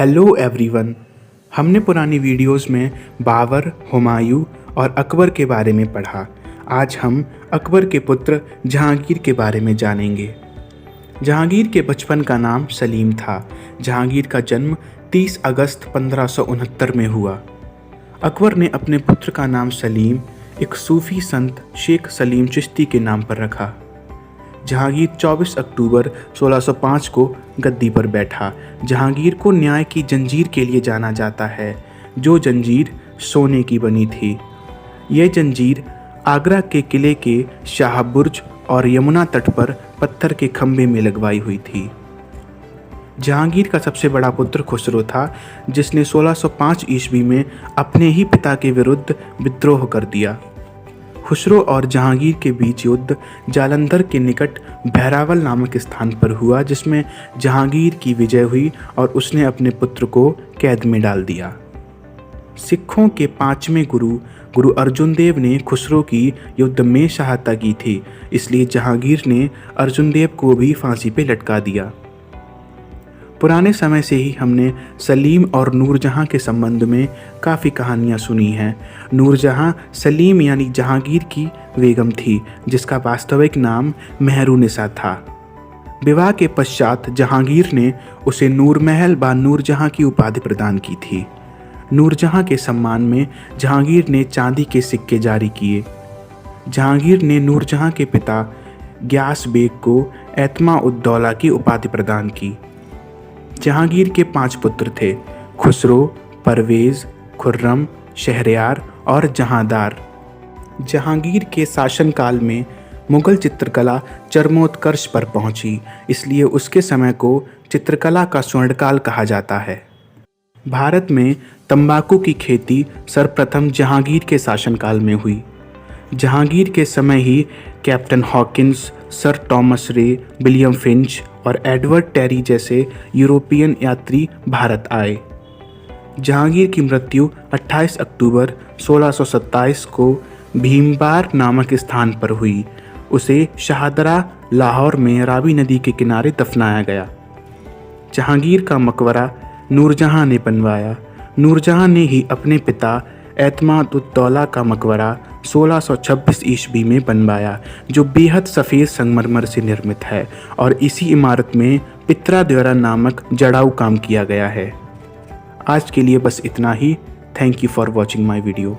Hello everyone. हमने पुरानी videos में बाबर, हुमायूं और अकबर के बारे में पढ़ा। आज हम अकबर के पुत्र जहांगीर के बारे में जानेंगे। जहांगीर के बचपन का नाम सलीम था। जहांगीर का जन्म 30 अगस्त 1569 में हुआ। अकबर ने अपने पुत्र का नाम सलीम एक सूफी संत शेख सलीम चिश्ती के नाम पर रखा। जहांगीर 24 अक्टूबर 1605 को गद्दी पर बैठा। जहांगीर को न्याय की जंजीर के लिए जाना जाता है, जो जंजीर सोने की बनी थी। यह जंजीर आगरा के किले के शाह बुर्ज और यमुना तट पर पत्थर के खंभे में लगवाई हुई थी। जहांगीर का सबसे बड़ा पुत्र खुसरो था, जिसने 1605 ईस्वी में अपने ही पिता के विरुद्ध विद्रोह कर दिया। खुसरो और जहांगीर के बीच युद्ध जालंधर के निकट बहरावल नामक स्थान पर हुआ, जिसमें जहांगीर की विजय हुई और उसने अपने पुत्र को कैद में डाल दिया। सिखों के 5वें गुरु अर्जुन देव ने खुसरो की युद्ध में सहायता की थी, इसलिए जहांगीर ने अर्जुन देव को भी फांसी पर लटका दिया। पुराने समय से ही हमने सलीम और नूरजहां के संबंध में काफ़ी कहानियां सुनी हैं। नूरजहां सलीम यानी जहांगीर की बेगम थी, जिसका वास्तविक नाम मेहरुनिसा था। विवाह के पश्चात जहांगीर ने उसे नूरमहल बा नूरजहां की उपाधि प्रदान की थी। नूरजहां के सम्मान में जहांगीर ने चांदी के सिक्के जारी किए। जहांगीर ने नूरजहां के पिता ग्यास बेग को एतमा-उद-दौला की उपाधि प्रदान की। जहांगीर के 5 पुत्र थे: खुसरो, परवेज़, खुर्रम, शहरयार और जहांदार। जहांगीर के शासनकाल में मुगल चित्रकला चरमोत्कर्ष पर पहुंची, इसलिए उसके समय को चित्रकला का स्वर्णकाल कहा जाता है। भारत में तंबाकू की खेती सर्वप्रथम जहांगीर के शासनकाल में हुई। जहांगीर के समय ही कैप्टन हॉकिंस, सर टॉमस रे, विलियम फिंच और एडवर्ड टेरी जैसे यूरोपियन यात्री भारत आए। जहांगीर की मृत्यु 28 अक्टूबर 1627 को भीमबार नामक स्थान पर हुई। उसे शाहदरा, लाहौर में रावी नदी के किनारे दफनाया गया। जहांगीर का मकबरा नूरजहां ने बनवाया। नूरजहां ने ही अपने पिता एतमाद-उद-दौला का मकबरा 1626 ईस्वी में बनवाया, जो बेहद सफ़ेद संगमरमर से निर्मित है, और इसी इमारत में पित्रा द्वारा नामक जड़ाऊ काम किया गया है। आज के लिए बस इतना ही। Thank you for watching my video.